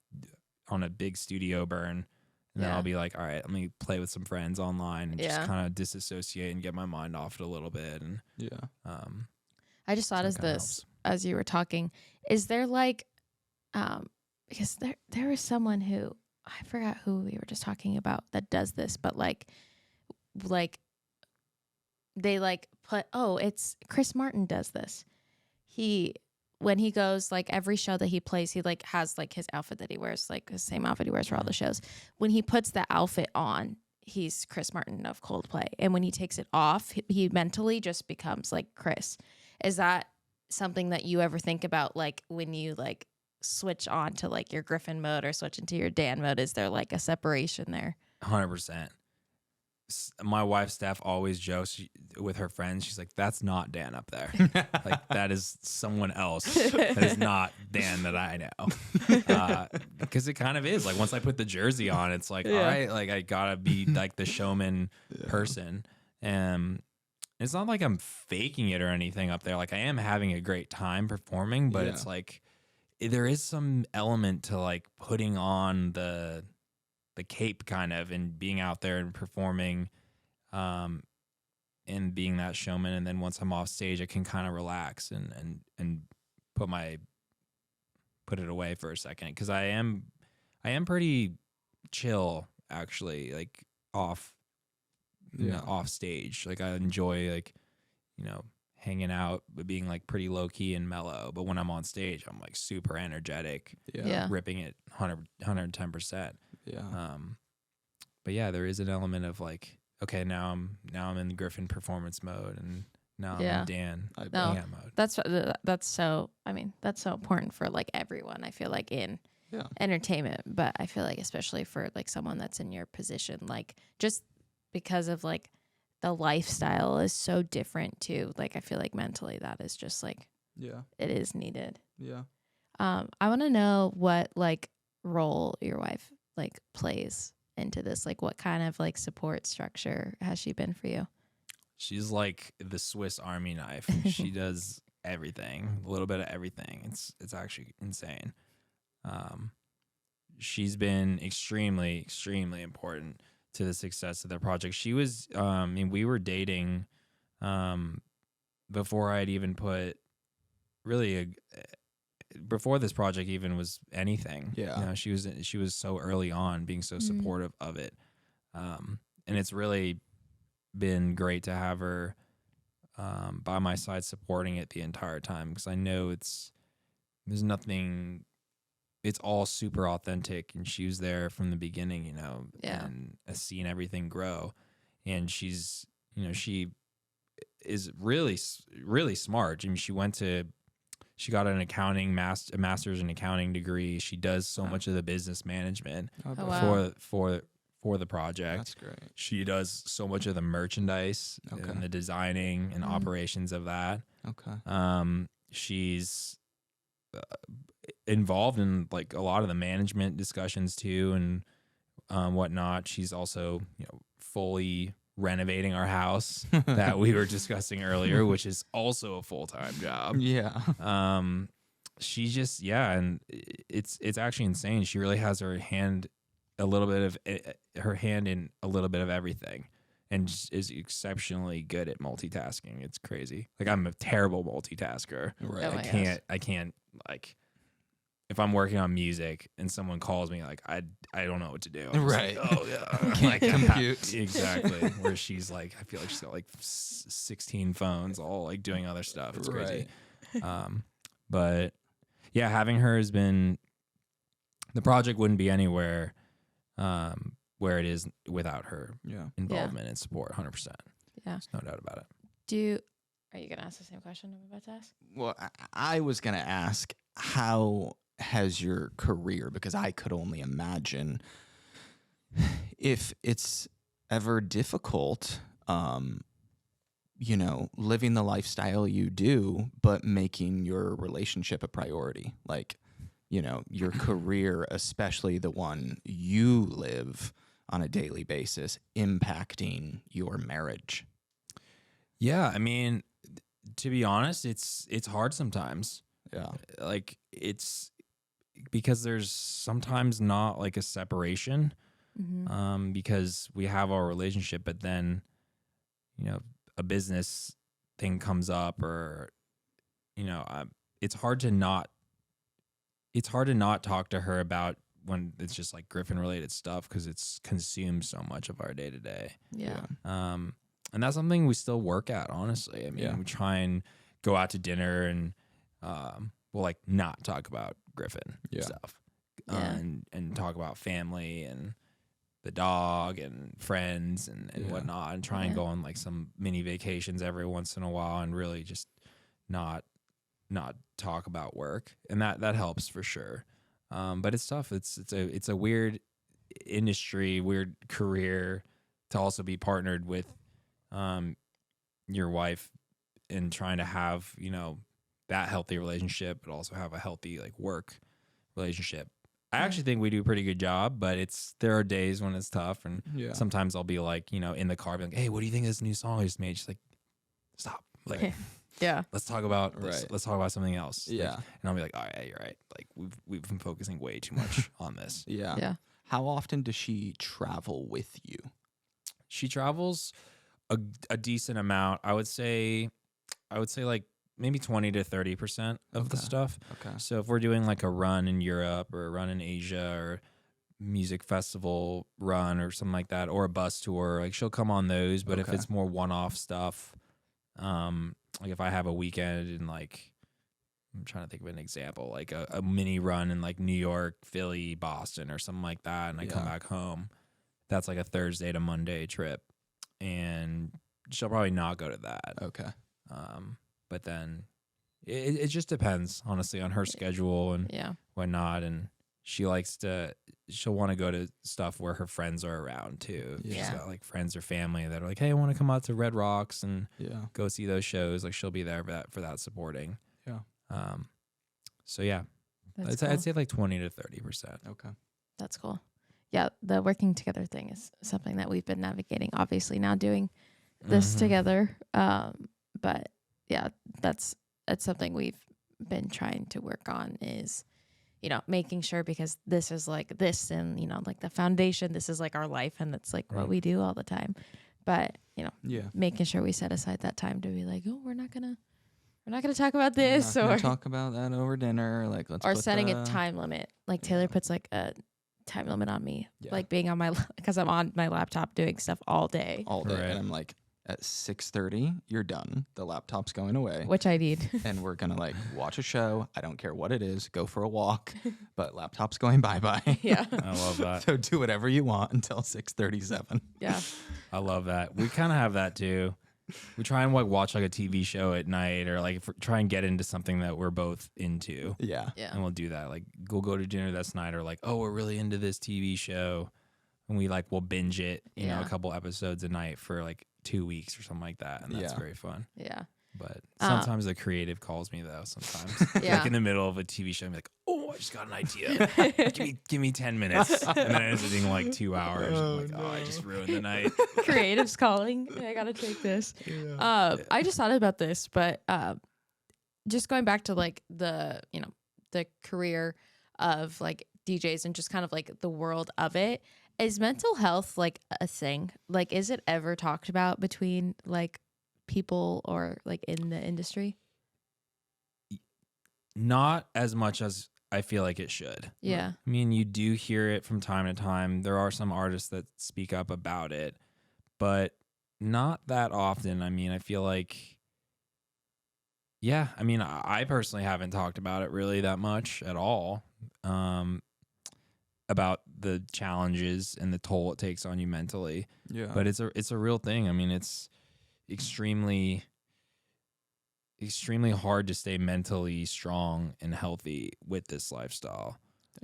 on a big studio burn, and then I'll be like, all right, let me play with some friends online and just kind of disassociate and get my mind off it a little bit. And I just thought as you were talking, is there like, because there was someone who, I forgot who we were just talking about, that does this, but like they like put, it's Chris Martin does this. When he goes, like every show that he plays, he like has like his outfit that he wears, like the same outfit he wears for all the shows. When he puts the outfit on, he's Chris Martin of Coldplay. And when he takes it off, he mentally just becomes like Chris. Is that something that you ever think about, like when you like switch on to like your Gryffin mode or switch into your Dan mode? Is there like a separation there? 100%. My wife Steph always jokes with her friends. She's like, "That's not Dan up there. Like that is someone else. That is not Dan that I know." Because it kind of is. Like once I put the jersey on, it's like, all right, like I gotta be like the showman person. And it's not like I'm faking it or anything up there. Like I am having a great time performing, but it's like there is some element to like putting on the cape kind of, and being out there and performing, and being that showman. And then once I'm off stage, I can kind of relax and put it away for a second. 'Cause I am pretty chill actually, like off stage. Like I enjoy like, hanging out, but being like pretty low key and mellow. But when I'm on stage, I'm like super energetic, ripping it 110%. But yeah, there is an element of like, okay, now I'm in the Gryffin performance mode, and now I'm in Dan mode. That's so important for like everyone, I feel like, in entertainment. But I feel like especially for like someone that's in your position, like just because of like the lifestyle is so different too. Like I feel like mentally that is just like, it is needed. I want to know what like role your wife like plays into this. Like what kind of like support structure has she been for you? She's like the Swiss Army knife. She does everything, a little bit of everything. It's actually insane. She's been extremely, extremely important to the success of the project. She was, we were dating before I'd even put really before this project even was anything. She was so early on, being so supportive of it. And it's really been great to have her by my side supporting it the entire time, because I know it's all super authentic, and she was there from the beginning, and has seen everything grow. And she's, she is really smart. I mean, she got an accounting a master's in accounting degree. She does so much of the business management wow. for the project. That's great. She does so much of the merchandise and the designing and operations of that. Okay. She's involved in like a lot of the management discussions too, and whatnot. She's also, fully renovating our house that we were discussing earlier, which is also a full-time job. Yeah. She just, and it's actually insane. She really has her hand in a little bit of everything, and just is exceptionally good at multitasking. It's crazy. Like, I'm a terrible multitasker. Right. Oh my I can't like, if I'm working on music and someone calls me, like, I don't know what to do. I'm just Right. like, oh yeah. Can't compute. Exactly. Where she's like, I feel like she's got like 16 phones all like doing other stuff. It's crazy. But yeah, having her has been, the project wouldn't be anywhere where it is without her involvement and support. 100%. Yeah. There's no doubt about it. Are you gonna ask the same question I'm about to ask? Well, I was gonna ask, how has your career, because I could only imagine if it's ever difficult, living the lifestyle you do, but making your relationship a priority. Like, your career, especially the one you live on a daily basis, impacting your marriage. Yeah, I mean, to be honest, it's hard sometimes. Yeah. Like, it's because there's sometimes not like a separation, because we have our relationship, but then, a business thing comes up, or, it's hard to not talk to her about when it's just like Gryffin related stuff, because it's consumed so much of our day to day. Yeah. And that's something we still work at, honestly. I mean, we try and go out to dinner and we'll like not talk about Gryffin stuff, and talk about family and the dog and friends and whatnot, and try and go on like some mini vacations every once in a while, and really just not talk about work, and that helps for sure. But it's tough. It's a weird industry, weird career to also be partnered with your wife, and trying to have, that healthy relationship, but also have a healthy like work relationship. I actually think we do a pretty good job, but there are days when it's tough, and sometimes I'll be like, in the car, be like, hey, what do you think of this new song I just made? She's like, stop. Like, let's talk about let's talk about something else. Yeah. Like, and I'll be like, all right, you're right. Like, we've been focusing way too much on this. Yeah. How often does she travel with you? She travels a decent amount. I would say like maybe 20 to 30% of the stuff. Okay. So if we're doing like a run in Europe or a run in Asia or music festival run or something like that, or a bus tour, like, she'll come on those. But if it's more one-off stuff, like if I have a weekend in, like, I'm trying to think of an example, like a mini run in like New York, Philly, Boston or something like that, and I come back home, that's like a Thursday to Monday trip, and she'll probably not go to that. Okay. But then it just depends, honestly, on her schedule and whatnot. And she'll want to go to stuff where her friends are around too. Yeah. She's got like friends or family that are like, hey, I want to come out to Red Rocks and go see those shows. Like, she'll be there for that supporting. Yeah. So yeah, I'd say like 20 to 30%. Okay. That's cool. Yeah, the working together thing is something that we've been navigating, obviously now doing this together. But yeah, that's something we've been trying to work on, is, making sure, because this is like this, and, like the foundation, this is like our life, and that's like what we do all the time. But, making sure we set aside that time to be like, oh, we're not gonna talk about this, or talk about that over dinner. Like, let's or setting a time limit. Like, Taylor puts like a time limit on me, like being on because I'm on my laptop doing stuff all day. Right. And I'm like, at 6:30, you're done. The laptop's going away. Which I need. And we're going to like watch a show. I don't care what it is. Go for a walk. But laptop's going bye-bye. Yeah. I love that. So do whatever you want until 6:37. Yeah. I love that. We kind of have that too. We try and like watch like a TV show at night, or like if try and get into something that we're both into. Yeah. Yeah. And we'll do that. Like we'll go to dinner this night, or like, oh, we're really into this TV show, and we'll binge it, you know, a couple episodes a night for like 2 weeks or something like that, and that's very fun. Yeah. But sometimes the creative calls me though. Sometimes, like in the middle of a TV show, I'm like, "Oh, I just got an idea. give me 10 minutes," and then I end up being like 2 hours. I'm like, "Oh, I just ruined the night." Creative's calling. I gotta take this. I just thought about this, but just going back to like the career of like DJs and just kind of like the world of it. Is mental health like a thing? Like, is it ever talked about between like people or like in the industry? Not as much as I feel like it should. Yeah. I mean, you do hear it from time to time. There are some artists that speak up about it, but not that often. I mean, I feel like, I mean, I personally haven't talked about it really that much at all, about the challenges and the toll it takes on you mentally. Yeah. But it's a real thing. I mean, it's extremely hard to stay mentally strong and healthy with this lifestyle.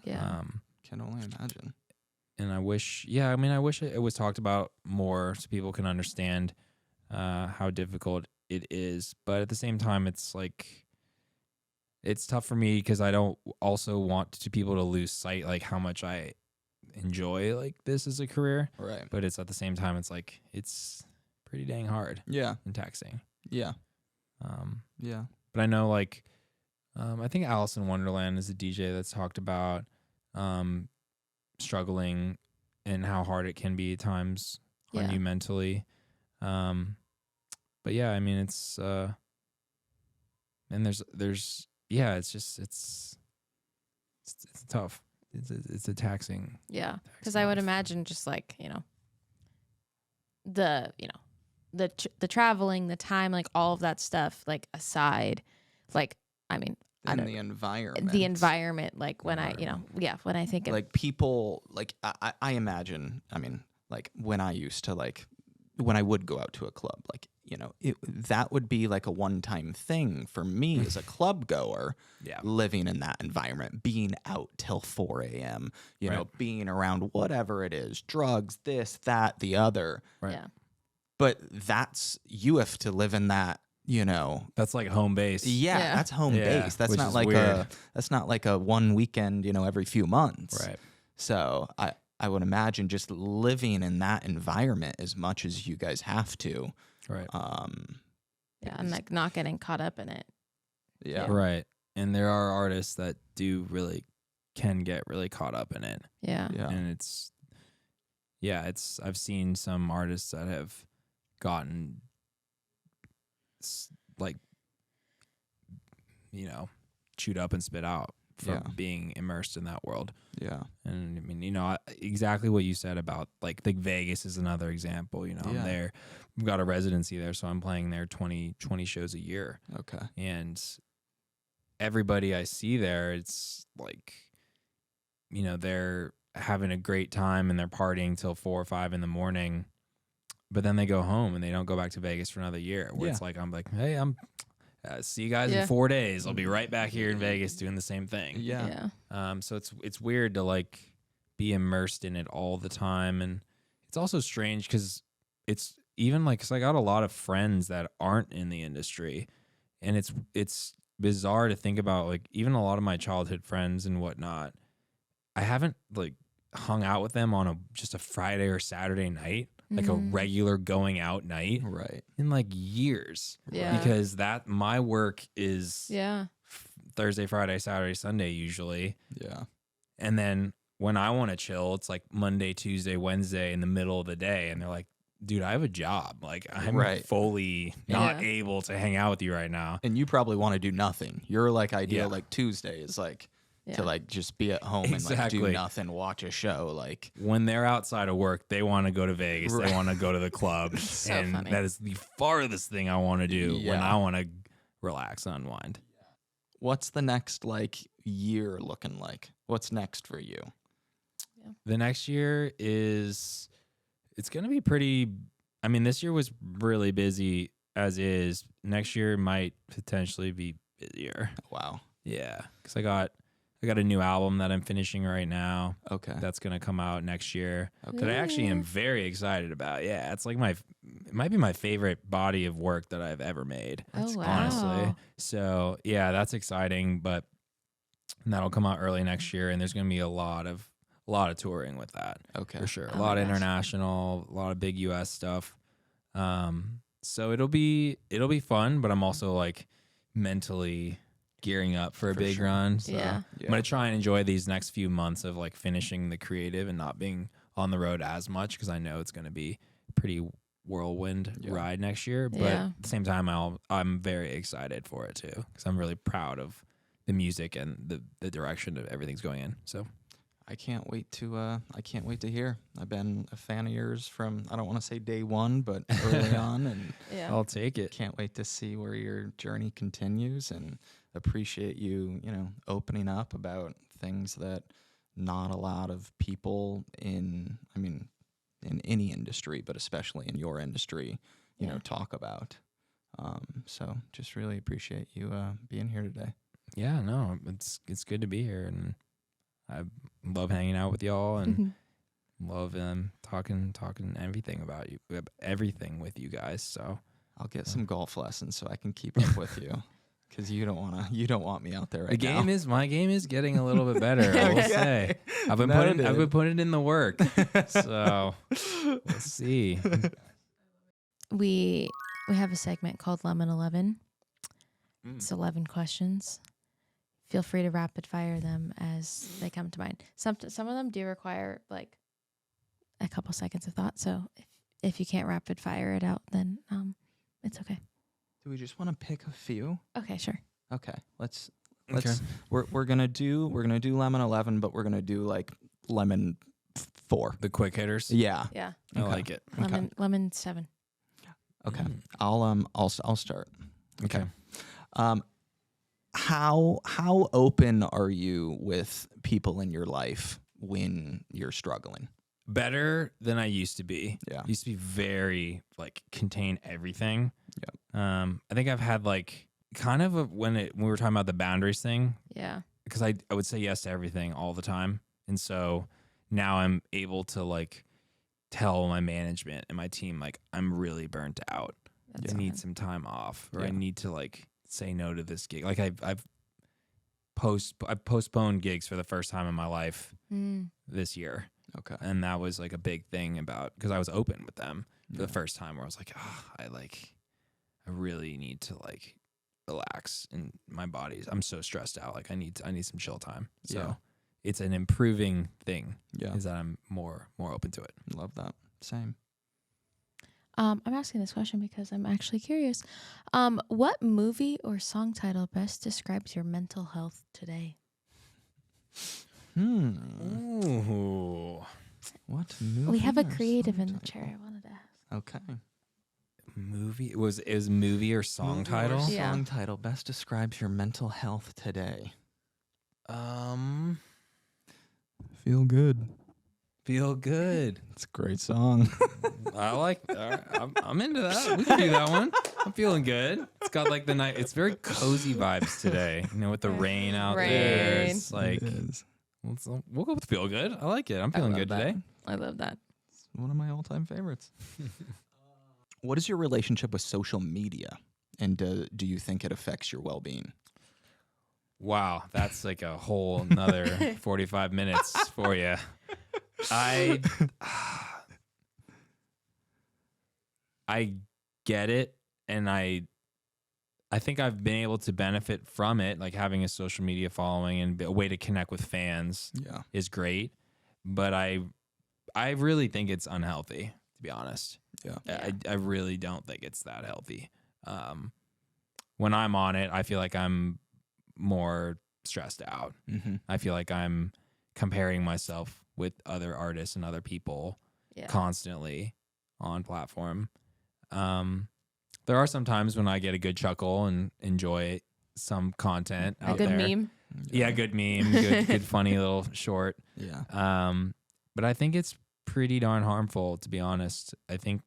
Yeah. Can only imagine. And I wish it was talked about more so people can understand how difficult it is. But at the same time, it's like, it's tough for me because I don't also want people to lose sight like how much I enjoy like this as a career. Right. But it's at the same time, it's like, it's pretty dang hard. Yeah. And taxing. Yeah. Yeah. But I know like, I think Alice in Wonderland is a DJ that's talked about struggling and how hard it can be at times on you mentally. But yeah, I mean, it's, and there's, yeah, it's just, it's tough. It's a taxing. Yeah. Cause I would imagine just like, the traveling, the time, like all of that stuff, like aside, like, I mean, And the environment. Like when I think of like people, like I imagine, I mean, like when I used to like, when I would go out to a club, like, that would be like a one-time thing for me as a club goer, living in that environment, being out till 4 a.m., being around whatever it is, drugs, this, that, the other. Right. Yeah. But you have to live in that, That's like home base. Yeah, that's home base. That's which not is like weird. that's not like a one weekend, every few months. Right. So I would imagine just living in that environment as much as you guys have to. Right. And like not getting caught up in it. Yeah. Right. And there are artists that can get really caught up in it. Yeah. Yeah. And I've seen some artists that have gotten like, chewed up and spit out from being immersed in that world. Yeah. And I mean, exactly what you said about like Vegas is another example. I'm there. We've got a residency there, so I'm playing there 20 shows a year. Okay. And everybody I see there, it's like, they're having a great time and they're partying till 4 or 5 in the morning, but then they go home and they don't go back to Vegas for another year. Where it's like, I'm like, hey, see you guys in 4 days. I'll be right back here in Vegas doing the same thing. Yeah. So it's weird to like be immersed in it all the time, and it's also strange because it's even like, cause I got a lot of friends that aren't in the industry, and it's bizarre to think about, like even a lot of my childhood friends and whatnot, I haven't like hung out with them on just a Friday or Saturday night, like a regular going out night, Right. in like years. Yeah. Because my work is Thursday, Friday, Saturday, Sunday usually. Yeah. And then when I want to chill, it's like Monday, Tuesday, Wednesday in the middle of the day. And they're like, dude, I have a job. Like I'm fully not able to hang out with you right now. And you probably want to do nothing. You're like ideal like Tuesday is like to like just be at home and like do nothing, watch a show. Like when they're outside of work, they want to go to Vegas. They want to go to the club. So and funny. that is the farthest thing I want to do when I want to relax and unwind. What's the next like year looking like? What's next for you? The next year it's going to be pretty, I mean, this year was really busy as is. Next year might potentially be busier. Wow. Yeah, because I got a new album that I'm finishing right now. Okay. That's gonna come out next year. Okay. That I actually am very excited about. Yeah, it's like it might be my favorite body of work that I've ever made. Oh, wow. Honestly. So yeah, that's exciting. But that'll come out early next year, and there's gonna be a lot of touring with that. Okay. For sure. Oh A lot my of gosh. international, a lot of big US stuff. So it'll be fun, but I'm also like mentally gearing up for a For big sure. run. So Yeah. I'm gonna try and enjoy these next few months of like finishing the creative and not being on the road as much, because I know it's gonna be a pretty whirlwind ride next year. But Yeah. at the same time, I'm very excited for it too, because I'm really proud of the music and the direction of everything's going in. So I can't wait to hear. I've been a fan of yours from, I don't want to say day one, but early on, and Yeah. I'll take it. can't wait to see where your journey continues, and appreciate you, opening up about things that not a lot of people in any industry, but especially in your industry, talk about. So just really appreciate you being here today. Yeah, no, it's good to be here, and I love hanging out with y'all, and love talking everything with you guys. So I'll get some golf lessons so I can keep up with you, because you don't want me out there right now. my game is getting a little bit better. I will say I've been putting in the work. So we'll see. We have a segment called Lemon 11. It's 11 questions. Feel free to rapid fire them as they come to mind. Some of them do require like a couple seconds of thought. So if you can't rapid fire it out, then it's okay. Do we just want to pick a few? Okay, sure. Okay, let's. Okay. We're gonna do lemon 11, but we're gonna do like lemon 4. The quick hitters. Yeah. I Okay. like it. Lemon 7. Okay. Mm. I'll start. Okay. How open are you with people in your life when you're struggling? Better than I used to be. Yeah. Used to be very like contain everything. Yep. I think I've had like kind of when we were talking about the boundaries thing, Yeah. because I would say yes to everything all the time. And so now I'm able to like tell my management and my team, like, I'm really burnt out. That's I need fine. some time off, or Yeah. I need to like say no to this gig. Like I've postponed gigs for the first time in my life this year. Okay. And that was like a big thing because I was open with them for Yeah. the first time, where I was like, I really need to like relax in my body. I'm so stressed out. Like I need some chill time. So Yeah. it's an improving thing. Yeah. Is that I'm more open to it. Love that. Same. I'm asking this question because I'm actually curious. What movie or song title best describes your mental health today? Ooh. What movie? We have a or creative song in the title? chair. I wanted to ask. Okay. Movie is movie or song Movie or title? Yeah. Song title best describes your mental health today. Feel good. Feel good. It's a great song. I like. I'm into that. We can do that one. I'm feeling good. It's got like the night. It's very cozy vibes today. You know, with the rain out there. Rain. It's like It is. we'll go with feel good. I like it. I'm feeling love good that. today. I love that. It's one of my all-time favorites. What is your relationship with social media, and do you think it affects your well-being? Wow, that's like a whole another 45 minutes for you. I get it, and I think I've been able to benefit from it, like having a social media following and a way to connect with fans Yeah. is great, but I really think it's unhealthy, to be honest. Yeah. I really don't think it's that healthy. When I'm on it, I feel like I'm more stressed out. Mm-hmm. I feel like I'm comparing myself with other artists and other people Yeah. constantly on platform. There are some times when I get a good chuckle and enjoy some content A out good there. meme. Yeah, good meme, good funny little short. Yeah. But I think it's pretty darn harmful, to be honest. I think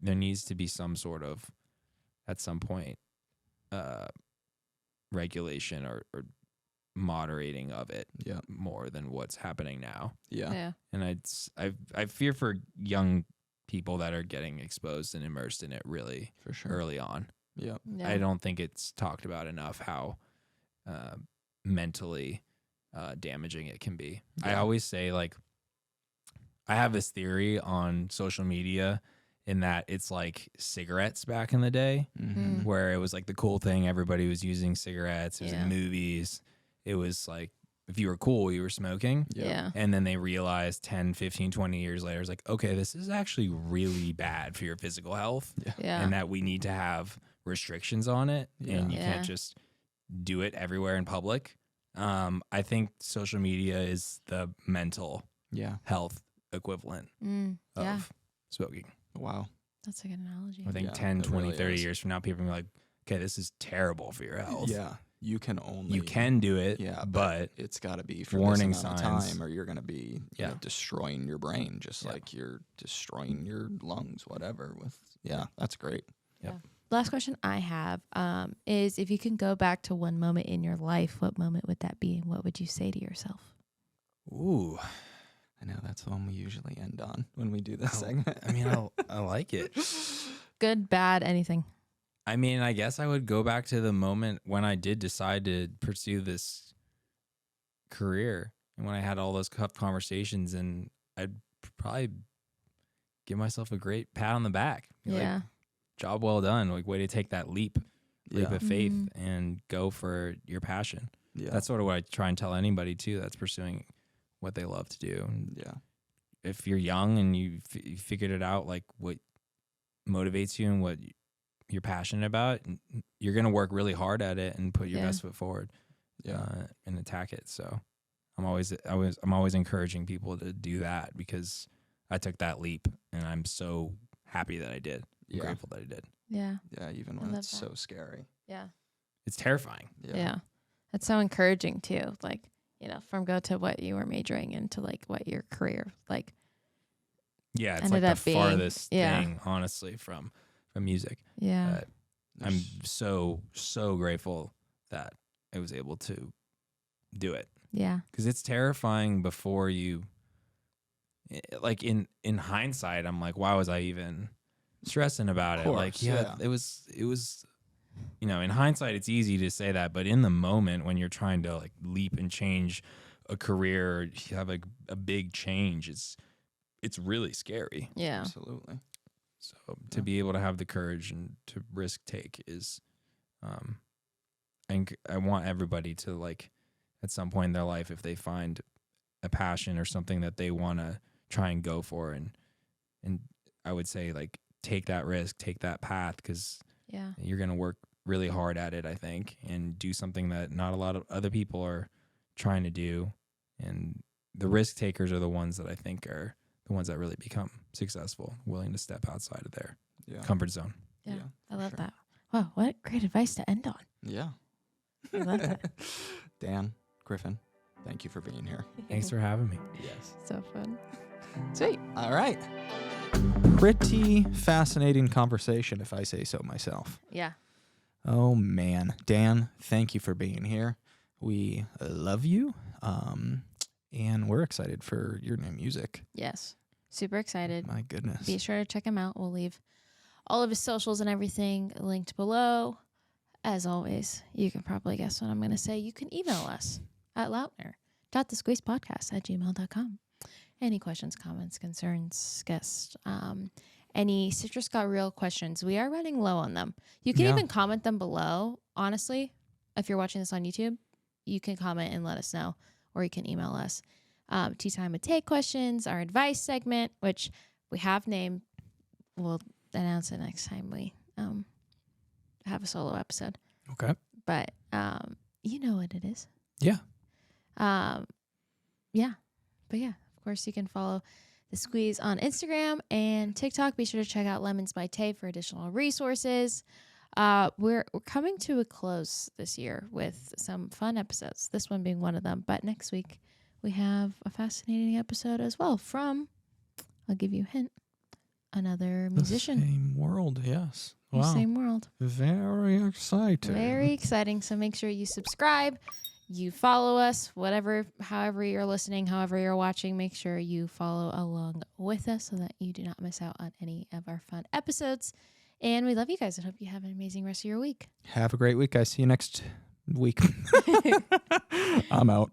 the there needs to be some sort of, at some point, regulation or moderating of it Yeah. more than what's happening now. Yeah. Yeah. And I fear for young people that are getting exposed and immersed in it really For sure. early on. Yeah. Yeah. I don't think it's talked about enough how mentally damaging it can be. I Yeah. always say, like, I have this theory on social media in that it's like cigarettes back in the day, Mm-hmm. where it was like the cool thing. Everybody was using cigarettes. It was Yeah. in movies. It was like, if you were cool, you were smoking. Yeah. And then they realized 10, 15, 20 years later, it's like, okay, this is actually really bad for your physical health. Yeah. And that we need to have restrictions on it. Yeah. And you Yeah. can't just do it everywhere in public. I think social media is the mental Yeah. health equivalent of Yeah. smoking. Wow. That's a good analogy. I think Yeah, 10, it 20, really 30 is. years from now, people are gonna be like, okay, this is terrible for your health. Yeah. You can only. You can do it, Yeah, but it's got to be for warning this amount signs. of time, or you're going to be Yeah. destroying your brain, just Yeah. like you're destroying your lungs, whatever. That's great. Last question I have is, if you can go back to one moment in your life, what moment would that be, and what would you say to yourself? ooh, I know that's the one we usually end on when we do this Oh, segment. I mean, I like it. Good, bad, anything. I mean, I guess I would go back to the moment when I did decide to pursue this career and when I had all those tough conversations, and I'd probably give myself a great pat on the back. Be like, Yeah. job well done. Like, way to take that leap yeah. of faith Mhm. and go for your passion. Yeah. That's sort of what I try and tell anybody too that's pursuing what they love to do. And yeah. if you're young and you figured it out, like what motivates you and what you're passionate about, you're going to work really hard at it and put your Yeah. best foot forward Yeah. and attack it. So I'm always encouraging people to do that, because I took that leap and I'm so happy that I did. I'm Yeah. grateful that I did. Yeah. Yeah. Even I when love it's that. so scary. Yeah. It's terrifying. Yeah. That's so encouraging too. Like, from go to what you were majoring into, like what your career, like, Yeah, it's Ended like up the being- farthest yeah. thing, honestly, from music. yeah. I'm so grateful that I was able to do it, Yeah. because it's terrifying before you. Like in hindsight, I'm like, why was I even stressing about it? course, Like, yeah. it was. In hindsight, it's easy to say that, but in the moment when you're trying to like leap and change a career, or you have a big change, it's really scary. Yeah. Absolutely. So to Yeah. be able to have the courage and to risk take is, I want everybody to, like, at some point in their life, if they find a passion or something that they want to try and go for, and I would say, like, take that risk, take that path, because Yeah. you're going to work really hard at it, I think, and do something that not a lot of other people are trying to do. And the risk takers are the ones that I think are the ones that really become successful, willing to step outside of their Yeah. comfort zone. Yeah. Yeah, I for love sure. that. Wow. What great advice to end on. Yeah. I love that. Dan Griffin, thank you for being here. Thanks for having me. Yes. So fun. Sweet. All right. Pretty fascinating conversation, if I say so myself. Yeah. Oh, man. Dan, thank you for being here. We love you. And we're excited for your new music. Yes. Super excited. My goodness. Be sure to check him out. We'll leave all of his socials and everything linked below. As always, you can probably guess what I'm going to say. You can email us at lautner.thesqueezepodcast@gmail.com. Any questions, comments, concerns, guests, any Citrus Got Real questions. We are running low on them. You can Yeah. even comment them below. Honestly, if you're watching this on YouTube, you can comment and let us know, or you can email us. Tea Time with Take questions, our advice segment, which we have named. We'll announce it next time we have a solo episode. Okay. But you know what it is. Yeah. Yeah. But yeah, of course you can follow The Squeeze on Instagram and TikTok. Be sure to check out Lemons by Tay for additional resources. We're coming to a close this year with some fun episodes, this one being one of them. But next week we have a fascinating episode as well from, I'll give you a hint, another The musician. same world, yes. The Wow. same world. Very exciting. Very exciting. So make sure you subscribe, you follow us, however you're listening, however you're watching, make sure you follow along with us so that you do not miss out on any of our fun episodes. And we love you guys and hope you have an amazing rest of your week. Have a great week, guys. See you next week. I'm out.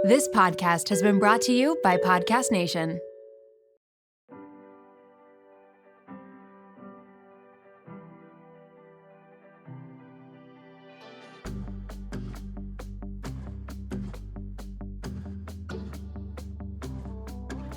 This podcast has been brought to you by Podcast Nation.